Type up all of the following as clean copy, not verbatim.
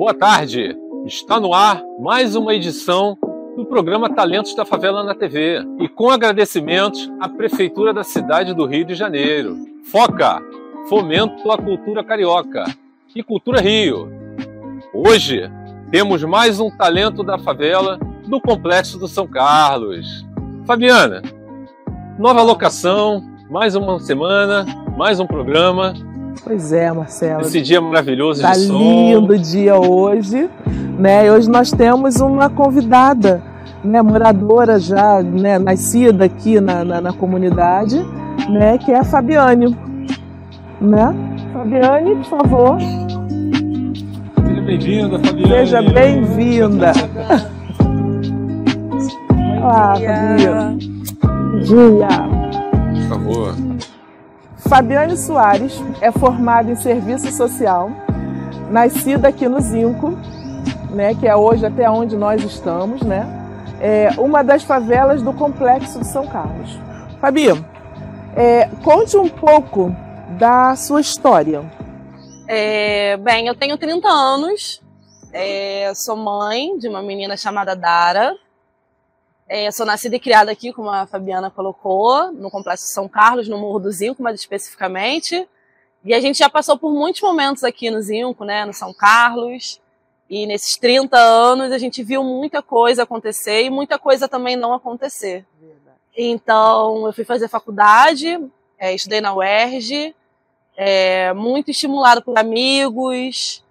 Boa tarde! Está no ar mais uma edição do programa Talentos da Favela na TV e com agradecimentos à Prefeitura da cidade do Rio de Janeiro. Foca! Fomento à cultura carioca e Cultura Rio. Hoje temos mais um talento da favela do Complexo do São Carlos. Fabiana, nova locação, mais uma semana, mais um programa. Pois é, Marcelo. Esse dia maravilhoso de sol. Tá lindo o dia hoje, né? E hoje nós temos uma convidada, né, moradora já, né, nascida aqui na comunidade, né, que é a Fabiane, né? Fabiane, por favor. Seja bem-vinda, Fabiane. Seja bem-vinda. Olá, Fabiane. Bom dia. Por favor. Fabiane Soares é formada em Serviço Social, nascida aqui no Zinco, né, que é hoje até onde nós estamos, né? É uma das favelas do Complexo de São Carlos. Fabi, conte um pouco da sua história. Bem, eu tenho 30 anos, sou mãe de uma menina chamada Dara. Sou nascida e criada aqui, como a Fabiana colocou, no Complexo de São Carlos, no Morro do Zinco, mais especificamente. E a gente já passou por muitos momentos aqui no Zinco, né, no São Carlos. E nesses 30 anos a gente viu muita coisa acontecer e muita coisa também não acontecer. Verdade. Então eu fui fazer faculdade, estudei na UERJ, muito estimulado por amigos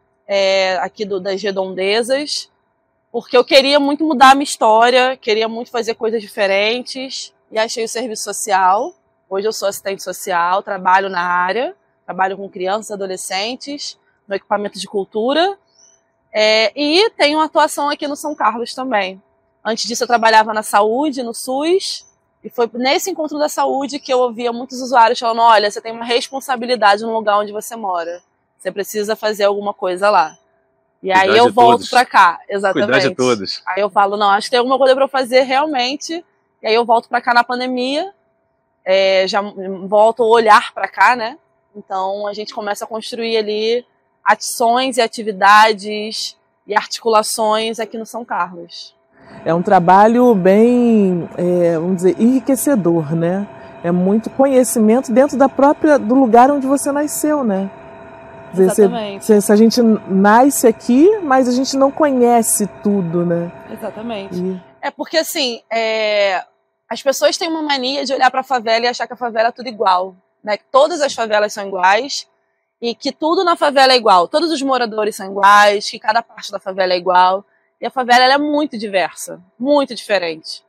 aqui das redondezas. Porque eu queria muito mudar a minha história, queria muito fazer coisas diferentes e achei o serviço social. Hoje eu sou assistente social, trabalho na área, trabalho com crianças e adolescentes, no equipamento de cultura e tenho atuação aqui no São Carlos também. Antes disso eu trabalhava na saúde, no SUS, e foi nesse encontro da saúde que eu ouvia muitos usuários falando: olha, você tem uma responsabilidade no lugar onde você mora, você precisa fazer alguma coisa lá. E aí eu volto pra cá, exatamente. Cuidar de todos. Aí eu falo, não, acho que tem alguma coisa pra eu fazer realmente. E aí eu volto pra cá na pandemia, já volto a olhar pra cá, né? Então a gente começa a construir ali ações e atividades e articulações aqui no São Carlos. É um trabalho bem, vamos dizer, enriquecedor, né? É muito conhecimento dentro do lugar onde você nasceu, né? Exatamente. Se a gente nasce aqui, mas a gente não conhece tudo, né? Exatamente. Porque assim, as pessoas têm uma mania de olhar para a favela e achar que a favela é tudo igual, né? Que todas as favelas são iguais e que tudo na favela é igual. Todos os moradores são iguais, que cada parte da favela é igual. E a favela ela é muito diversa, muito diferente.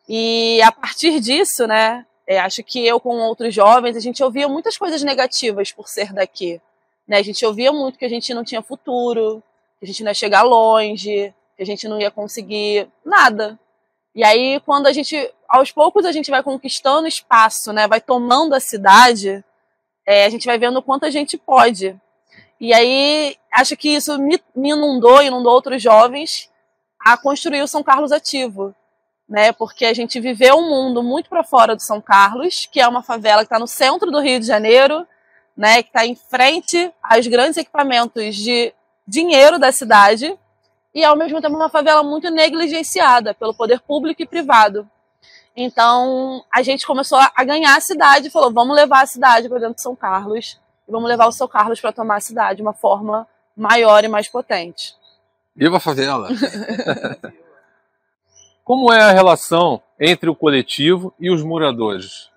E a partir disso, né? Acho que eu com outros jovens, a gente ouvia muitas coisas negativas por ser daqui. A gente ouvia muito que a gente não tinha futuro, que a gente não ia chegar longe, que a gente não ia conseguir nada. E aí, quando aos poucos a gente vai conquistando espaço, né, vai tomando a cidade, a gente vai vendo o quanto a gente pode. E aí, acho que isso me inundou outros jovens a construir o São Carlos ativo, né, porque a gente viveu um mundo muito para fora do São Carlos, que é uma favela que está no centro do Rio de Janeiro, né, que está em frente aos grandes equipamentos de dinheiro da cidade e, ao mesmo tempo, uma favela muito negligenciada pelo poder público e privado. Então, a gente começou a ganhar a cidade e falou, vamos levar a cidade para dentro de São Carlos e vamos levar o São Carlos para tomar a cidade de uma forma maior e mais potente. Viva a favela! Como é a relação entre o coletivo e os moradores?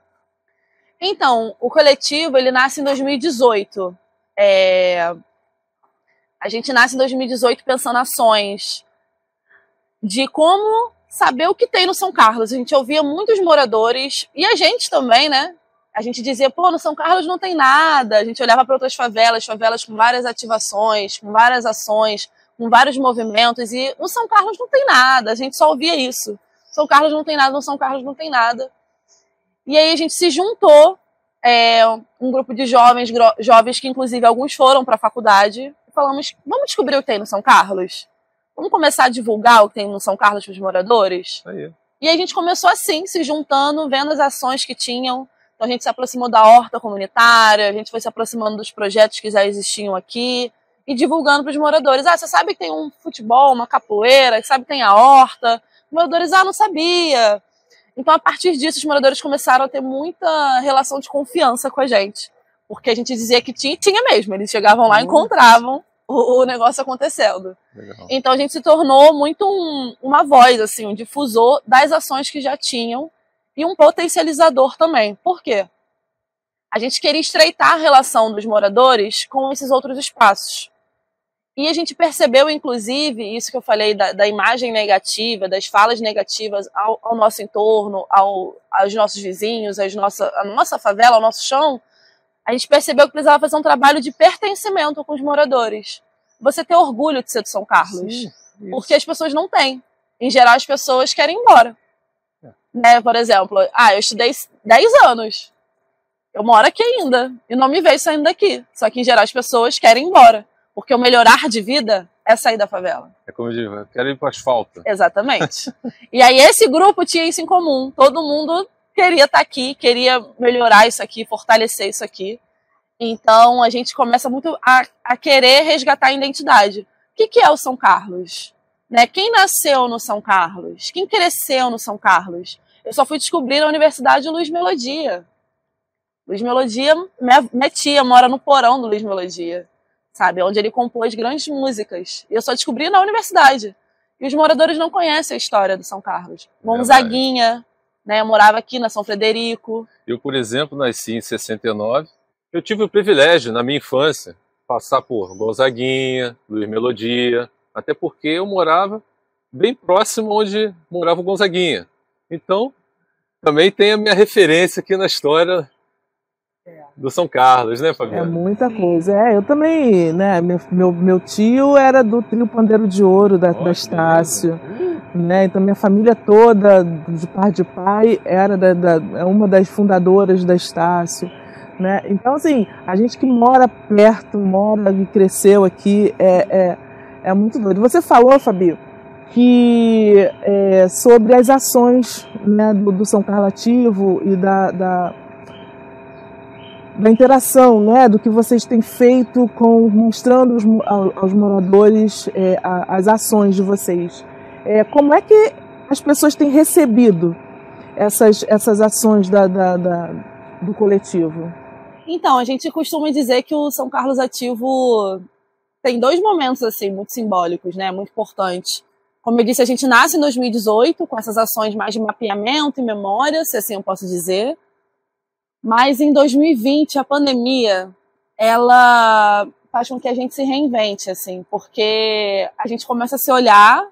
Então, o coletivo, ele nasce em 2018. A gente nasce em 2018 pensando ações de como saber o que tem no São Carlos. A gente ouvia muitos moradores, e a gente também, né? A gente dizia, pô, no São Carlos não tem nada. A gente olhava para outras favelas com várias ativações, com várias ações, com vários movimentos, e no São Carlos não tem nada. A gente só ouvia isso. São Carlos não tem nada, no São Carlos não tem nada. E aí a gente se juntou, um grupo de jovens que inclusive alguns foram para a faculdade, e falamos, vamos descobrir o que tem no São Carlos? Vamos começar a divulgar o que tem no São Carlos para os moradores? Aí. E aí a gente começou assim, se juntando, vendo as ações que tinham. Então a gente se aproximou da horta comunitária, a gente foi se aproximando dos projetos que já existiam aqui, e divulgando para os moradores. Você sabe que tem um futebol, uma capoeira, sabe que tem a horta? Os moradores, não sabia. Então, a partir disso, os moradores começaram a ter muita relação de confiança com a gente. Porque a gente dizia que tinha mesmo. Eles chegavam lá e encontravam o negócio acontecendo. Legal. Então, a gente se tornou muito uma voz, assim, um difusor das ações que já tinham e um potencializador também. Por quê? A gente queria estreitar a relação dos moradores com esses outros espaços. E a gente percebeu, inclusive, isso que eu falei da imagem negativa, das falas negativas ao nosso entorno, aos nossos vizinhos, a nossa favela, ao nosso chão. A gente percebeu que precisava fazer um trabalho de pertencimento com os moradores. Você ter orgulho de ser de São Carlos. Sim, porque as pessoas não têm. Em geral, as pessoas querem ir embora. Né? Por exemplo, eu estudei 10 anos. Eu moro aqui ainda. E não me vejo saindo daqui. Só que, em geral, as pessoas querem ir embora. Porque o melhorar de vida é sair da favela. É como eu digo, eu quero ir para o asfalto. Exatamente. E aí esse grupo tinha isso em comum. Todo mundo queria estar aqui, queria melhorar isso aqui, fortalecer isso aqui. Então a gente começa muito a querer resgatar a identidade. O que é o São Carlos? Né? Quem nasceu no São Carlos? Quem cresceu no São Carlos? Eu só fui descobrir na Universidade Luiz Melodia. Luiz Melodia, minha tia mora no porão do Luiz Melodia. Sabe, onde ele compôs grandes músicas. E eu só descobri na universidade. E os moradores não conhecem a história do São Carlos. Gonzaguinha, né, eu morava aqui na São Frederico. Eu, por exemplo, nasci em 69. Eu tive o privilégio, na minha infância, passar por Gonzaguinha, Luiz Melodia, até porque eu morava bem próximo onde morava o Gonzaguinha. Então, também tem a minha referência aqui na história do São Carlos, né, Fabiana? É muita coisa. Eu também, né? Meu tio era do trio Pandeiro de Ouro da Estácio, né? Então minha família toda, de par de pai, era uma das fundadoras da Estácio, né? Então assim, a gente que mora perto, mora e cresceu aqui, é muito doido. Você falou, Fabi, que sobre as ações, né, do São Carlos Ativo e da interação, né, do que vocês têm feito mostrando aos moradores as ações de vocês. Como é que as pessoas têm recebido essas ações do coletivo? Então, a gente costuma dizer que o São Carlos Ativo tem 2 momentos assim, muito simbólicos, né, muito importantes. Como eu disse, a gente nasce em 2018 com essas ações mais de mapeamento e memória, se assim eu posso dizer. Mas em 2020, a pandemia, ela faz com que a gente se reinvente, assim, porque a gente começa a se olhar.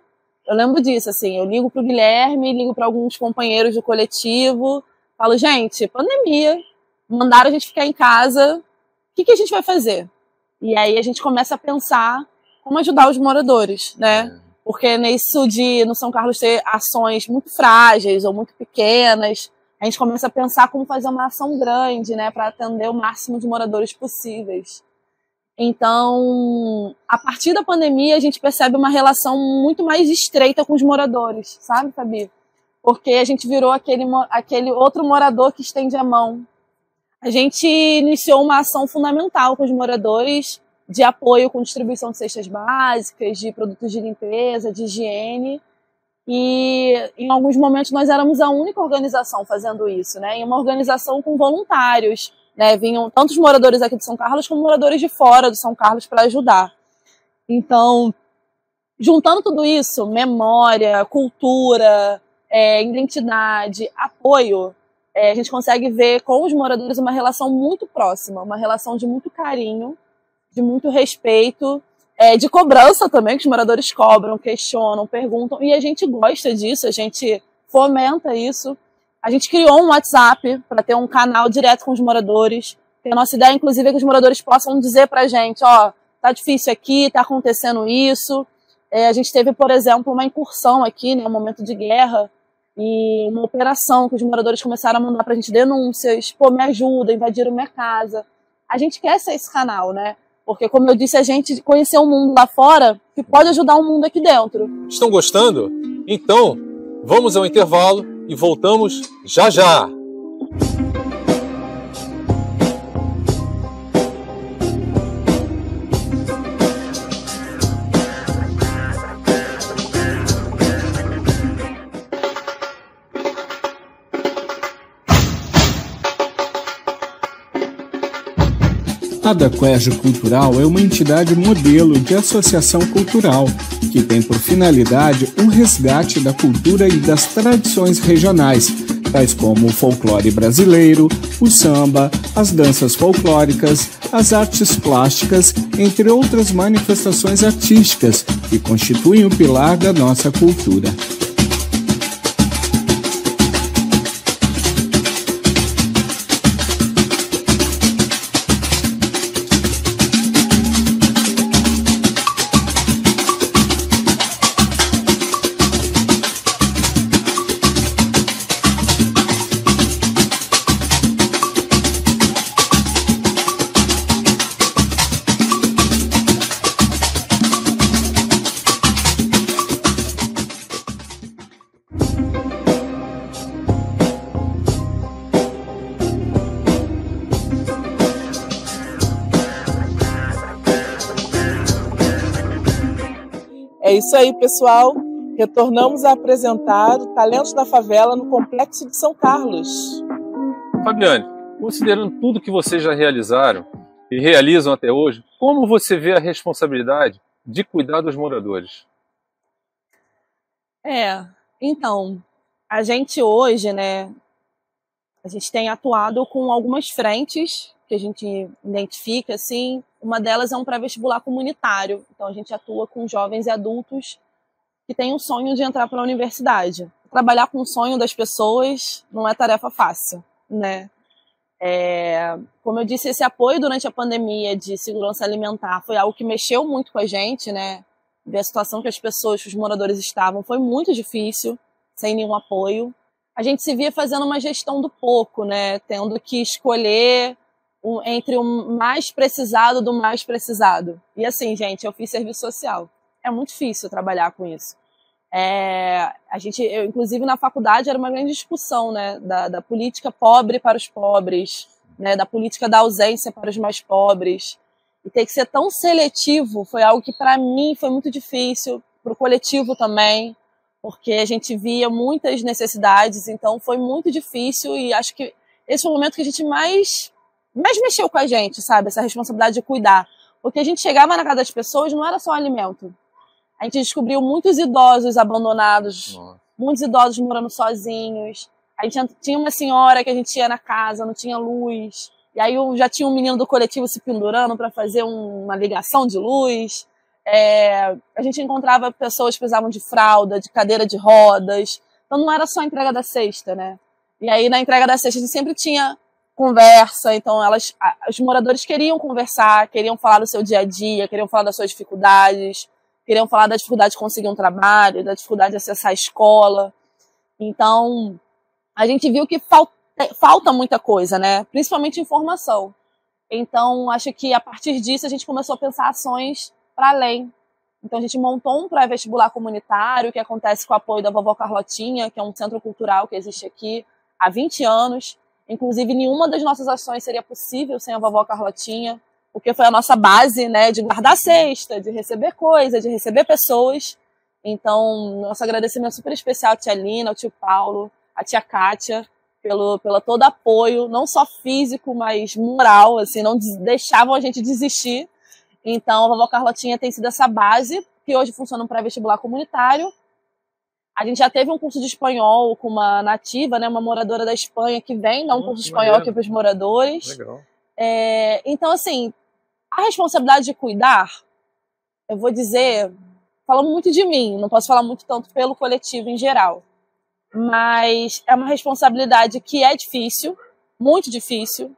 Eu lembro disso, assim, eu ligo para o Guilherme, ligo para alguns companheiros do coletivo, falo, gente, pandemia, mandaram a gente ficar em casa, o que a gente vai fazer? E aí a gente começa a pensar como ajudar os moradores, né? Porque nisso no São Carlos ter ações muito frágeis ou muito pequenas, a gente começa a pensar como fazer uma ação grande, né, para atender o máximo de moradores possíveis. Então, a partir da pandemia, a gente percebe uma relação muito mais estreita com os moradores, sabe, Fabi? Porque a gente virou aquele outro morador que estende a mão. A gente iniciou uma ação fundamental com os moradores de apoio com distribuição de cestas básicas, de produtos de limpeza, de higiene. E em alguns momentos nós éramos a única organização fazendo isso, né? E uma organização com voluntários, né? Vinham tanto os moradores aqui de São Carlos como moradores de fora do São Carlos para ajudar. Então, juntando tudo isso, memória, cultura, identidade, apoio, a gente consegue ver com os moradores uma relação muito próxima, uma relação de muito carinho, de muito respeito, de cobrança também, que os moradores cobram, questionam, perguntam, e a gente gosta disso, a gente fomenta isso. A gente criou um WhatsApp para ter um canal direto com os moradores. A nossa ideia, inclusive, é que os moradores possam dizer para a gente, tá difícil aqui, tá acontecendo isso. A gente teve, por exemplo, uma incursão aqui, né, um momento de guerra, e uma operação que os moradores começaram a mandar para a gente denúncias, me ajuda, invadiram minha casa. A gente quer ser esse canal, né? Porque, como eu disse, a gente conheceu um mundo lá fora que pode ajudar o mundo aqui dentro. Estão gostando? Então, vamos ao intervalo e voltamos já já. A Daquerge Cultural é uma entidade modelo de associação cultural que tem por finalidade o resgate da cultura e das tradições regionais, tais como o folclore brasileiro, o samba, as danças folclóricas, as artes plásticas, entre outras manifestações artísticas que constituem o pilar da nossa cultura. É isso aí, pessoal. Retornamos a apresentar o Talentos da Favela no Complexo de São Carlos. Fabiane, considerando tudo que vocês já realizaram e realizam até hoje, como você vê a responsabilidade de cuidar dos moradores? Então, a gente hoje, né, a gente tem atuado com algumas frentes que a gente identifica, assim. Uma delas é um pré-vestibular comunitário. Então, a gente atua com jovens e adultos que têm um sonho de entrar para a universidade. Trabalhar com o sonho das pessoas não é tarefa fácil, né? Como eu disse, esse apoio durante a pandemia de segurança alimentar foi algo que mexeu muito com a gente, né? Ver a situação que as pessoas, os moradores estavam, foi muito difícil, sem nenhum apoio. A gente se via fazendo uma gestão do pouco, né? Tendo que escolher entre o mais precisado do mais precisado. E assim, gente, eu fiz serviço social. É muito difícil trabalhar com isso. Eu, inclusive, na faculdade era uma grande discussão, né, da política pobre para os pobres, né, da política da ausência para os mais pobres. E ter que ser tão seletivo foi algo que, para mim, foi muito difícil, para o coletivo também, porque a gente via muitas necessidades, então foi muito difícil, e acho que esse foi o momento que a gente mais mexeu com a gente, sabe? Essa responsabilidade de cuidar. Porque a gente chegava na casa das pessoas, não era só alimento. A gente descobriu muitos idosos abandonados, muitos idosos morando sozinhos. A gente tinha uma senhora que a gente ia na casa, não tinha luz. E aí já tinha um menino do coletivo se pendurando para fazer uma ligação de luz. A gente encontrava pessoas que precisavam de fralda, de cadeira de rodas. Então não era só a entrega da cesta, né? E aí na entrega da cesta a gente sempre tinha conversa, então os moradores queriam conversar, queriam falar do seu dia a dia, queriam falar das suas dificuldades, queriam falar da dificuldade de conseguir um trabalho, da dificuldade de acessar a escola. Então, a gente viu que falta muita coisa, né? Principalmente informação. Então, acho que a partir disso a gente começou a pensar ações para além. Então, a gente montou um pré-vestibular comunitário que acontece com o apoio da Vovó Carlotinha, que é um centro cultural que existe aqui há 20 anos. Inclusive, nenhuma das nossas ações seria possível sem a Vovó Carlotinha, porque foi a nossa base, né, de guardar cesta, de receber coisa, de receber pessoas. Então, nosso agradecimento super especial à tia Lina, ao tio Paulo, à tia Kátia, pelo todo apoio, não só físico, mas moral, assim, não deixavam a gente desistir. Então, a Vovó Carlotinha tem sido essa base, que hoje funciona um pré-vestibular comunitário. A gente já teve um curso de espanhol com uma nativa, né, uma moradora da Espanha, que vem dar um curso de espanhol aqui para os moradores. Legal. Então, assim, a responsabilidade de cuidar, eu vou dizer, falando muito de mim, não posso falar muito tanto pelo coletivo em geral, mas é uma responsabilidade que é difícil, muito difícil,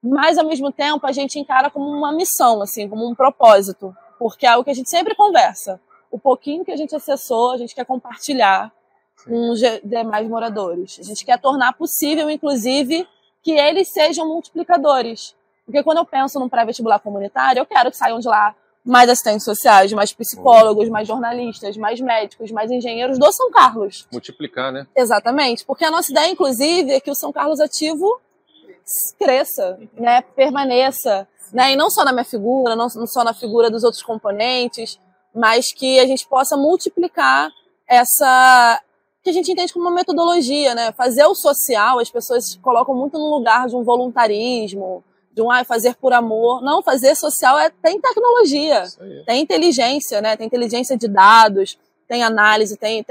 mas ao mesmo tempo a gente encara como uma missão, assim, como um propósito, porque é algo que a gente sempre conversa. O pouquinho que a gente acessou, a gente quer compartilhar com os demais moradores. A gente quer tornar possível, inclusive, que eles sejam multiplicadores. Porque quando eu penso num pré-vestibular comunitário, eu quero que saiam de lá mais assistentes sociais, mais psicólogos, mais jornalistas, mais médicos, mais engenheiros do São Carlos. Multiplicar, né? Exatamente. Porque a nossa ideia, inclusive, é que o São Carlos Ativo cresça, né? Permaneça. Né? E não só na minha figura, não só na figura dos outros componentes, mas que a gente possa multiplicar essa, que a gente entende como uma metodologia, né? Fazer o social, as pessoas se colocam muito no lugar de um voluntarismo, de fazer por amor. Não, fazer social tem tecnologia, tem inteligência, né? Tem inteligência de dados, tem análise, tem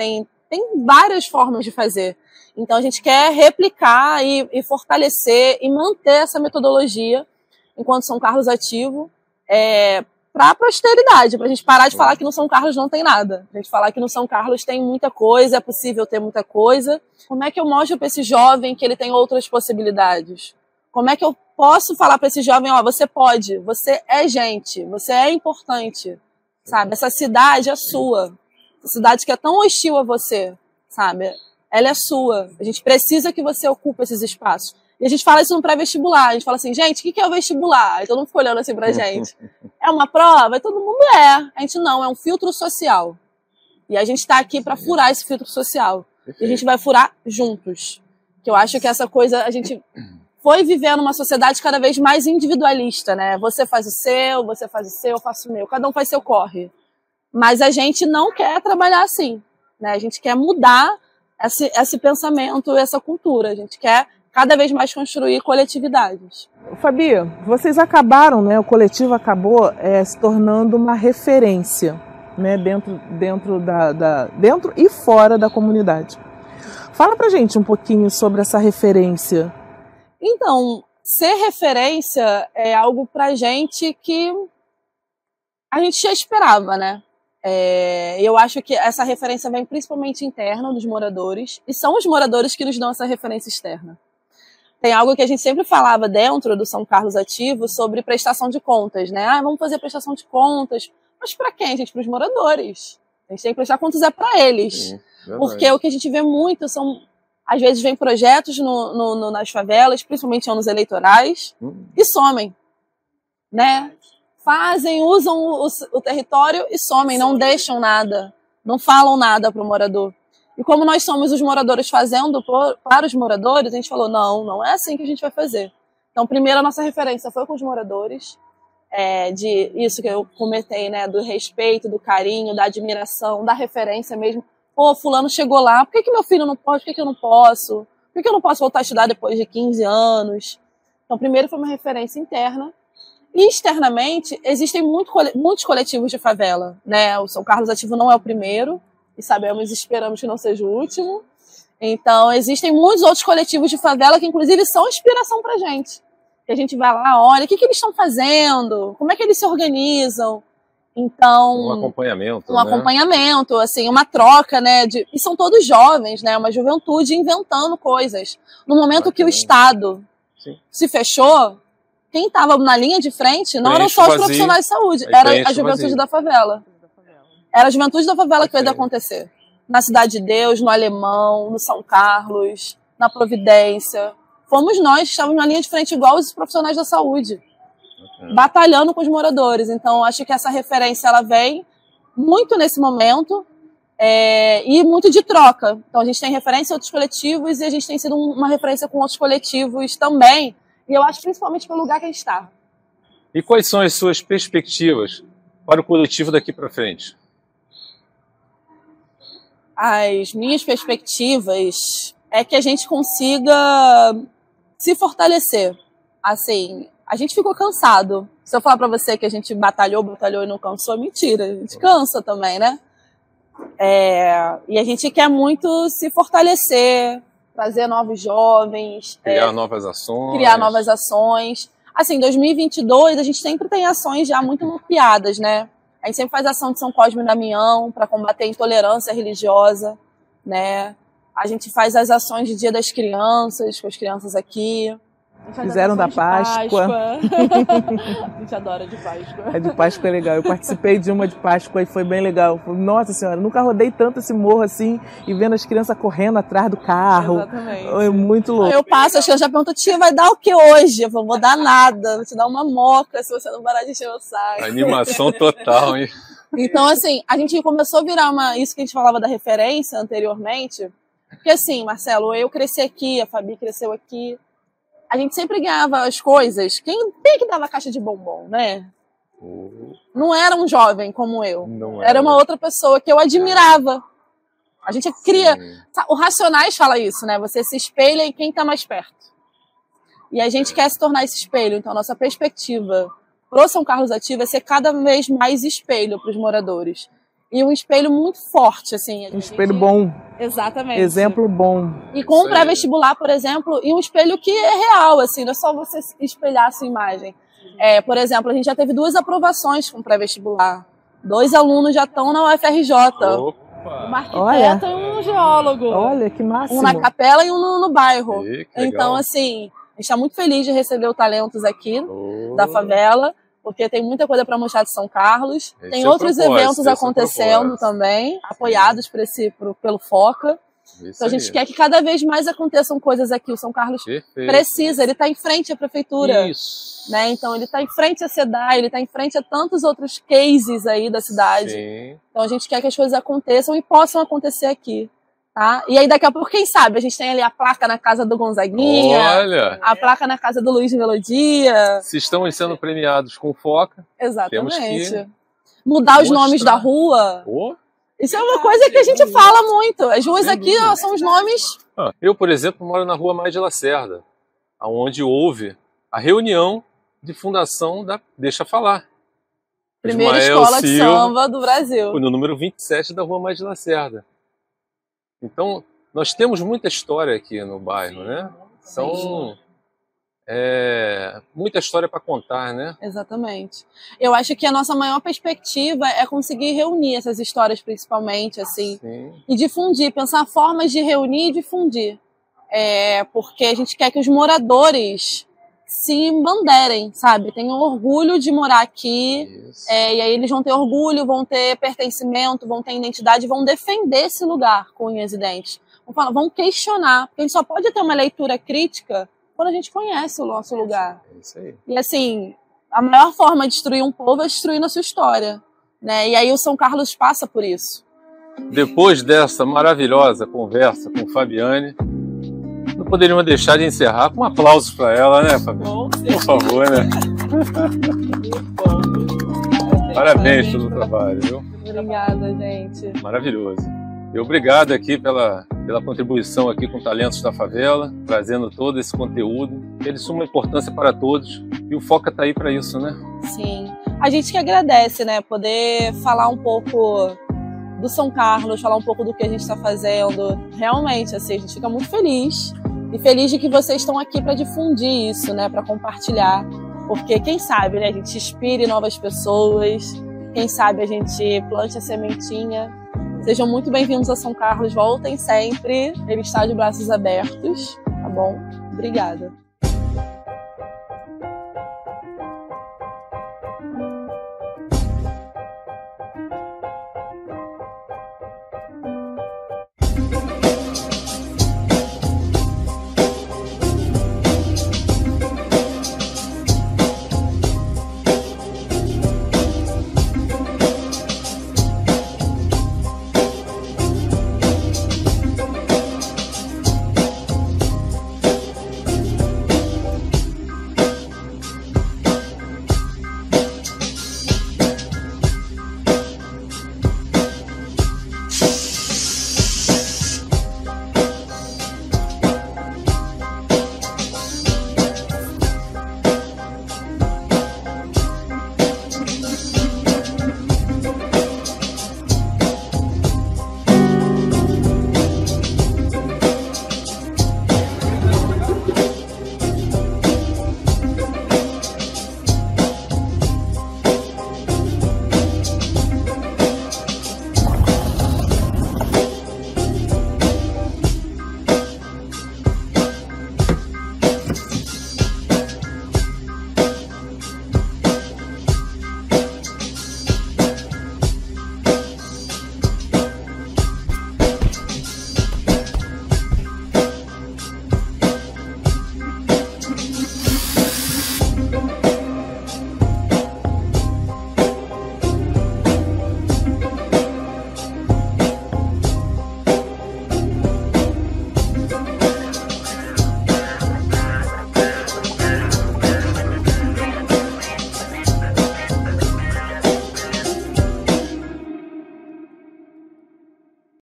várias formas de fazer. Então a gente quer replicar e fortalecer e manter essa metodologia enquanto São Carlos ativo, para a posteridade, para a gente parar de falar que no São Carlos não tem nada. A gente falar que no São Carlos tem muita coisa, é possível ter muita coisa. Como é que eu mostro para esse jovem que ele tem outras possibilidades? Como é que eu posso falar para esse jovem, você pode, você é gente, você é importante, sabe? Essa cidade é sua. Essa cidade que é tão hostil a você, sabe? Ela é sua. A gente precisa que você ocupe esses espaços. E a gente fala isso no pré-vestibular. A gente fala assim, gente, o que é o vestibular? E todo mundo fica olhando assim pra gente. É uma prova? E todo mundo é. A gente não, é um filtro social. E a gente está aqui para furar esse filtro social. E a gente vai furar juntos. Que eu acho que essa coisa, a gente foi vivendo uma sociedade cada vez mais individualista, né? Você faz o seu, eu faço o meu. Cada um faz seu corre. Mas a gente não quer trabalhar assim, né? A gente quer mudar esse pensamento, essa cultura. A gente quer cada vez mais construir coletividades. Fabi, vocês acabaram, né? O coletivo acabou se tornando uma referência, né? Dentro e fora da comunidade. Fala pra gente um pouquinho sobre essa referência. Então, ser referência é algo pra gente que a gente já esperava, né? Eu acho que essa referência vem principalmente interna dos moradores, e são os moradores que nos dão essa referência externa. Tem algo que a gente sempre falava dentro do São Carlos Ativo sobre prestação de contas, né? Vamos fazer prestação de contas. Mas para quem, gente? Para os moradores. A gente tem que prestar contas para eles. Porque o que a gente vê muito são, às vezes, vem projetos nas favelas, principalmente em anos eleitorais, e somem, né? Usam o território e somem, não deixam nada, não falam nada para o morador. E como nós somos os moradores fazendo para os moradores, a gente falou, não é assim que a gente vai fazer. Então, primeiro, a nossa referência foi com os moradores, de isso que eu comentei, né, do respeito, do carinho, da admiração, da referência mesmo. Pô, fulano chegou lá, por que meu filho não pode, por que eu não posso? Por que eu não posso voltar a estudar depois de 15 anos? Então, primeiro foi uma referência interna. E externamente, existem muitos coletivos de favela, né? O São Carlos Ativo não é o primeiro, e esperamos que não seja o último. Então, existem muitos outros coletivos de favela que, inclusive, são inspiração pra gente. Que a gente vai lá, olha, o que eles estão fazendo? Como é que eles se organizam? Então... Um acompanhamento, né? Acompanhamento, assim, uma troca, né? E são todos jovens, né? Uma juventude inventando coisas. No momento que o Estado se fechou, quem estava na linha de frente não eram só os profissionais de saúde, era a juventude da favela. Era a juventude da favela que fez acontecer. Na Cidade de Deus, no Alemão, no São Carlos, na Providência. Fomos nós que estávamos na linha de frente igual os profissionais da saúde, batalhando com os moradores. Então, acho que essa referência ela vem muito nesse momento e muito de troca. Então, a gente tem referência a outros coletivos e a gente tem sido uma referência com outros coletivos também. E eu acho principalmente pelo lugar que a gente está. E quais são as suas perspectivas para o coletivo daqui para frente? As minhas perspectivas é que a gente consiga se fortalecer. Assim, a gente ficou cansado. Se eu falar para você que a gente batalhou e não cansou, é mentira. A gente cansa também, né? E a gente quer muito se fortalecer, trazer novos jovens. Criar novas ações. Criar novas ações. Assim, em 2022, a gente sempre tem ações já muito mapeadas, né? A gente sempre faz ação de São Cosme e Damião para combater a intolerância religiosa, né? A gente faz as ações de Dia das Crianças, com as crianças aqui. Fizeram da Páscoa. A gente adora de Páscoa. A de Páscoa é legal. Eu participei de uma de Páscoa e foi bem legal. Nossa Senhora, nunca rodei tanto esse morro assim e vendo as crianças correndo atrás do carro. Exatamente. É muito louco. Eu passo, as crianças já perguntam, tia, vai dar o que hoje? Eu falo, vou dar nada, vou te dar uma moca se você não parar de encher o saco. Animação total, hein? Então, assim, a gente começou a virar isso que a gente falava da referência anteriormente. Porque assim, Marcelo, eu cresci aqui, a Fabi cresceu aqui. A gente sempre ganhava as coisas. Quem que dava caixa de bombom, né? Não era um jovem como eu. Era uma outra pessoa que eu admirava. A gente cria... O Racionais fala isso, né? Você se espelha em quem está mais perto. E a gente quer se tornar esse espelho. Então, a nossa perspectiva pro São Carlos Ativo é ser cada vez mais espelho para os moradores. E um espelho muito forte, assim. Um espelho bom. Exatamente. Exemplo bom. E com o pré-vestibular, por exemplo, e um espelho que é real, assim, não é só você espelhar a sua imagem. Por exemplo, a gente já teve 2 aprovações com pré-vestibular. 2 alunos já estão na UFRJ. Opa. Um arquiteto e um geólogo. Olha, que máximo. Um na capela e um no bairro. E, então, assim, a gente está muito feliz de receber o Talentos aqui da favela, porque tem muita coisa para mostrar de São Carlos. Tem outros eventos acontecendo também, apoiados pelo FOCA. Então a gente quer que cada vez mais aconteçam coisas aqui. O São Carlos precisa, ele está em frente à prefeitura. Isso. Né? Então ele está em frente à SEDAI, ele está em frente a tantos outros cases aí da cidade. Sim. Então a gente quer que as coisas aconteçam e possam acontecer aqui. Tá? E aí daqui a pouco, quem sabe, a gente tem ali a placa na casa do Gonzaguinha, olha, a placa na casa do Luiz Melodia. Se estão sendo premiados com FOCA, exatamente. Temos que mudar os nomes da rua. Isso é uma coisa que a gente fala muito. As ruas aqui são os nomes... Eu, por exemplo, moro na rua Mais de Lacerda, onde houve a reunião de fundação da Deixa Falar. Primeira escola de samba do Brasil. No número 27 da rua Mais de Lacerda. Então, nós temos muita história aqui no bairro, né? Então, muita história para contar, né? Exatamente. Eu acho que a nossa maior perspectiva é conseguir reunir essas histórias, principalmente, assim, e difundir, pensar formas de reunir e difundir. Porque a gente quer que os moradores se embanderem, sabe? Tenham orgulho de morar aqui, e aí eles vão ter orgulho, vão ter pertencimento, vão ter identidade, vão defender esse lugar com unhas e dentes. Vão questionar, porque a gente só pode ter uma leitura crítica quando a gente conhece o nosso lugar. É isso aí. E assim, a maior forma de destruir um povo é destruindo a sua história, né? E aí o São Carlos passa por isso. Depois dessa maravilhosa conversa com Fabiane, não poderíamos deixar de encerrar com um aplauso para ela, né, Fabiane? Por favor, né? Parabéns pelo trabalho, viu? Obrigada, gente. Maravilhoso. E obrigado aqui pela contribuição aqui com Talentos da Favela, trazendo todo esse conteúdo. Ele é de suma importância para todos e o FOCA está aí para isso, né? Sim. A gente que agradece, né? Poder falar um pouco do São Carlos, falar um pouco do que a gente está fazendo. Realmente, assim, a gente fica muito feliz. E feliz de que vocês estão aqui para difundir isso, né? Para compartilhar. Porque quem sabe, né? A gente inspire novas pessoas. Quem sabe a gente plante a sementinha. Sejam muito bem-vindos a São Carlos, voltem sempre, ele está de braços abertos, tá bom? Obrigada.